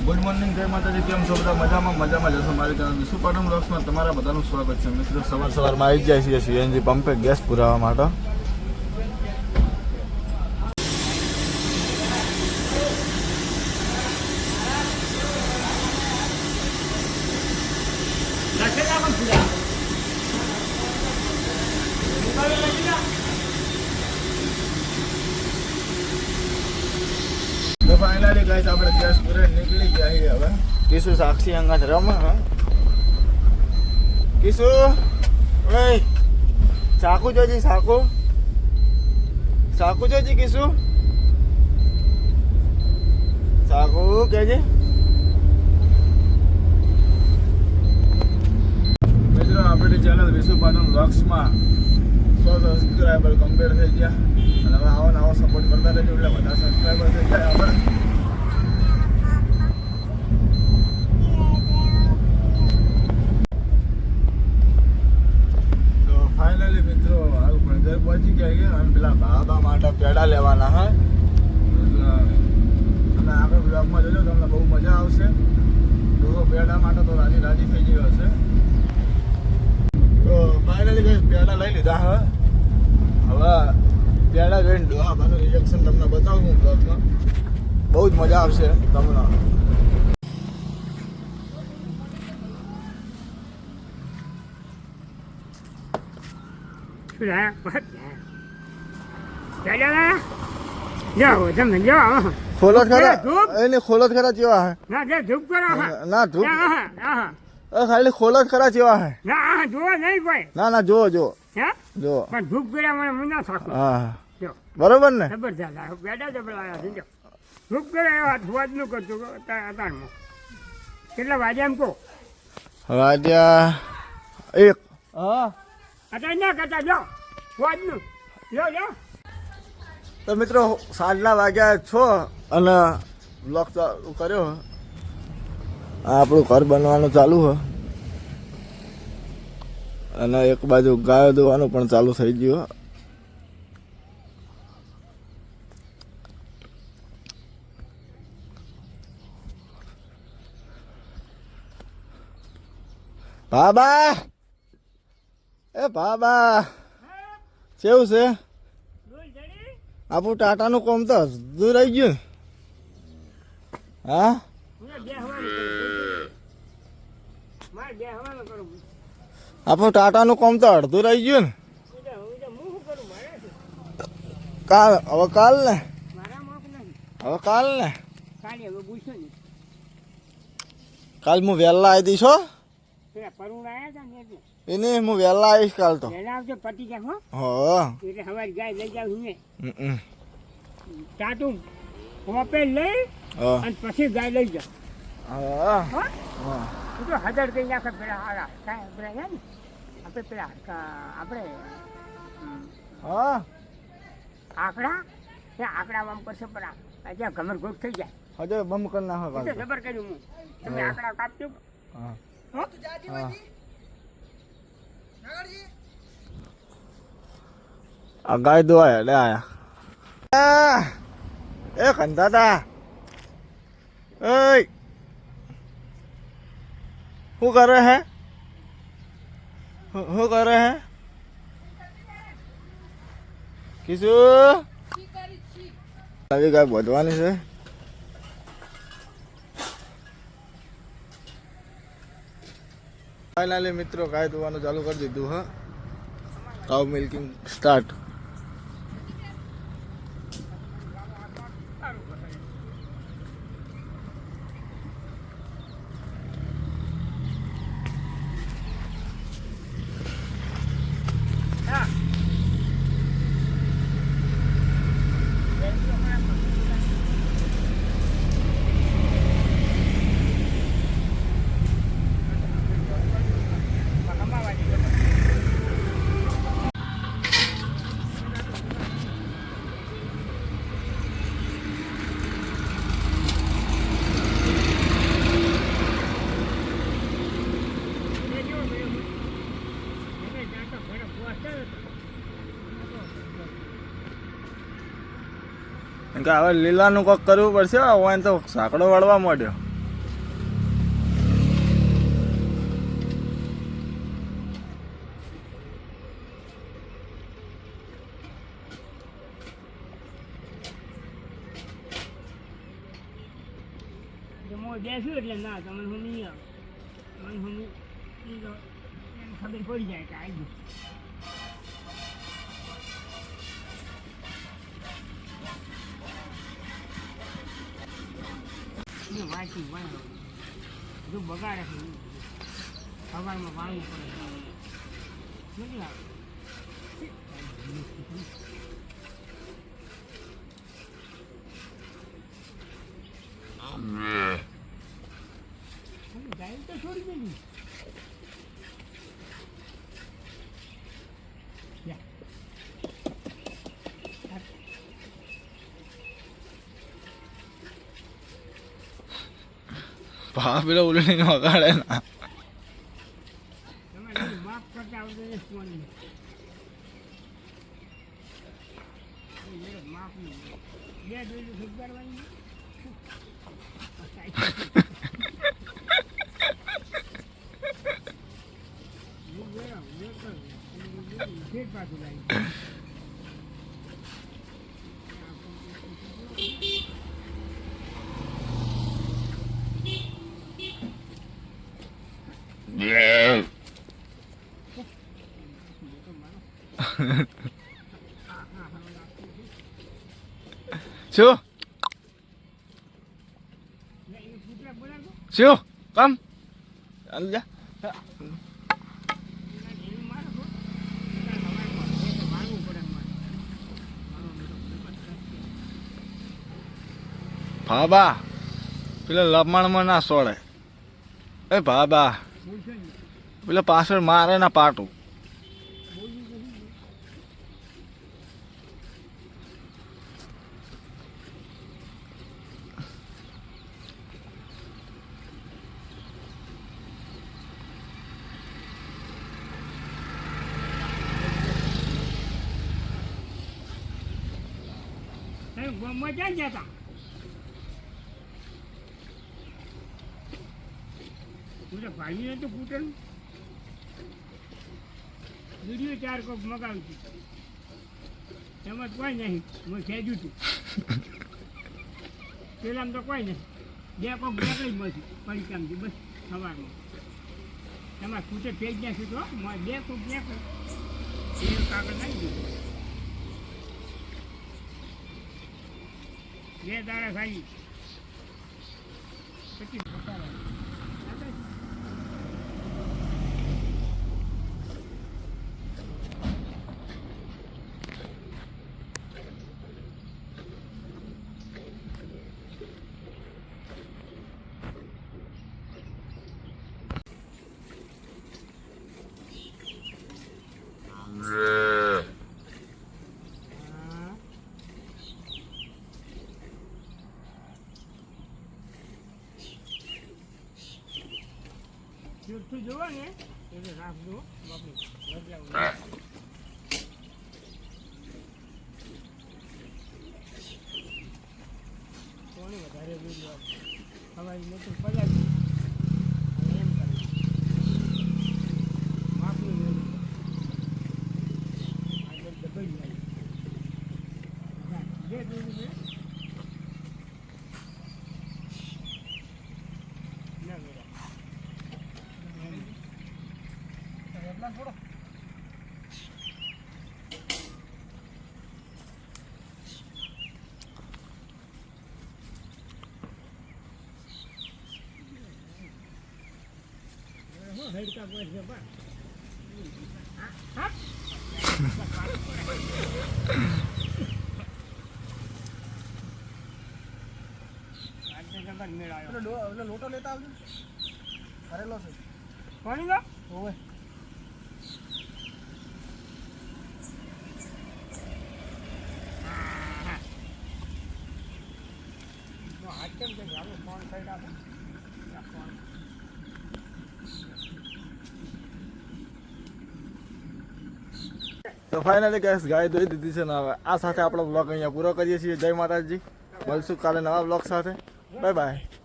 Good morning, જય માતાજી. કેમ છો બધા? મજામાં જશો. મારી ચેનલ વિશુ પાટણ બ્લોગ્સમાં તમારા બધાનું સ્વાગત છે. મિત્રો, સવારમાં આવી જાય છીએ સીએનજી પંપે ગેસ પુરાવા માટે. ફાઇનલી ગાઈસ આપણે ગેસ પૂરે નીકળી ગયા છીએ. હવે કિશુ સાક્ષી અંગાત રમે. કિશુ ઓય સાકુ જોજી, સાકુ જોજી. કિશુ સાકુ કેજે. મિત્રો, આપણી ચેનલ વિશુ પાટણ બ્લોગ્સમાં 100 સબસ્ક્રાઈબર કમ્પ્લીટ થઈ ગયા અને હવે આવો સપોર્ટ કરતા રહેજો એટલે બધા સબસ્ક્રાઈબર થઈ જાય આપણે. તો ફાઇનલી મિત્રો હાલ ઘર પહોંચી ગયા અને પેલા બાબા માટે પેડા લેવાના હોય એટલે તમે આગળ બ્લોગમાં જોજો, તમને બહુ મજા આવશે. તો પેડા માટે તો રાજી થઈ ગયો હશે. તો ફાઇનલી કઈ પેડા લઈ લીધા હવે પેડા જોઈને ડોહાબાનું રિએક્શન તમને બતાવું હું બ્લોગમાં. બહુ જ મજા આવશે તમને. ખોલો ખરા જેવા હે ના ધૂપ ખાલી ખોલો ખરા જેવા હે ના જો પણ ધૂપ કર્યા મને ના થાક. હા બરોબર ને. જબરજસ્ત બેડા જબરાયા છે. ધૂપ કર્યા ધુવાજ નું કરતું અતારમાં. કેટલા વાગ્યા એમ કહો? વાગ્યા 1. હા અત્યારે ના કરતા જો ધુવાજ નું લો. તો મિત્રો સાંજના વાગ્યા 6 અને બ્લોક ચાલુ કર્યો. આપણું ઘર બનવાનું ચાલુ હોય અને એક બાજુ ગાયો દોવાનું પણ ચાલુ થઈ ગયું. બાબા કેવું છે? આપણું ટાટાનું કોમ તો દૂર રહી ગયું. હા આપણું ટાટાનું કામ તો અડધું રહી ગયું ને. કાલ હું વહેલા આવી દઈશ. એને હું વહેલા આવીશ કાલ તો. પછી ગાય લઈ જા. હજાર કઈ નાખે પેલા હારા આપણે પેલા આપણે આંકડા આંકડામાં કરશે પણ ત્યાં ગમર ગોટ થઈ જાય. હજુ બમ કરી નાખો જબર કર્યું હું. તમે આંકડા કાપજો. આ ગાય દોયા લે આયા એ કંધાતા. શું કરે હે? કિશુ આવી ગાય બોધવાની છે. ફાઇનલી મિત્રો ગાય દોવાનું ચાલુ કરી દીધું. હા, કાઉ મિલ્કિંગ સ્ટાર્ટ. હવે લીલાનું કોક કરવું પડશે. હોય તો સાંકડો વાળવા માંડ્યો. મોં બેસ્યું એટલે ના તમને હું નહીં આવે મને હું એને ખબર પડી જાય કે આવી ગયું વાંચી વાંધો જો બગાડે છે સવારમાં વાળવું પડે નથી આવે ગાય તો છોડી દેલી ભા પેલો ઉલણીને વગાડે ના તમે માફ કરતા આવતો ફોન માફ નહીં બે જોયું સુધારવાની પાછું લાવી શું શું કામ ચાલ જા ભાબા પેલા લમણમાં ના સોડે એ ભાબા પેલા પાછળ મારે ના પાટું મજા જતા ભાઈ તો કૂટન વિડીયો 4 કોપ મગાવ્યું હતું એમાં કોઈ નહીં હું ખેંચ્યું હતું પેલામાં તો કોઈ નહીં 2 કોપ નીકળી મળશે પરીક્ષામાંથી બસ સવારમાં એમાં કૂટે ફેંક નાખ્યું તો 2 કોપ નીકળી કાગળ નાખી દીધું 2 દાડા ખાઈ પછી તું જોવા ને એટલે રાખજો બાપુ કોને વધારે વિડીયો અમારી મોટી પલાજી એમ કરે માપનું આગળ દબાઈ જાય જે જોયું છે ના મેરા થોડો હેડકા બોય છે બા હા આજે નંબર મેળાયો લોટો લેતા આવજો કરેલો છે પાણી લો ઓય કેમ કે ગાલો ફોન સાઈડ આપો ફોન તો ફાઇનલી ગાઈસ ગાય દોઈ દીધી છે ને હવે આ સાથે આપણો બ્લોગ અહીંયા પૂરો કરીએ છીએ જય માતાજી મળશું કાલે નવા બ્લોગ સાથે બાય બાય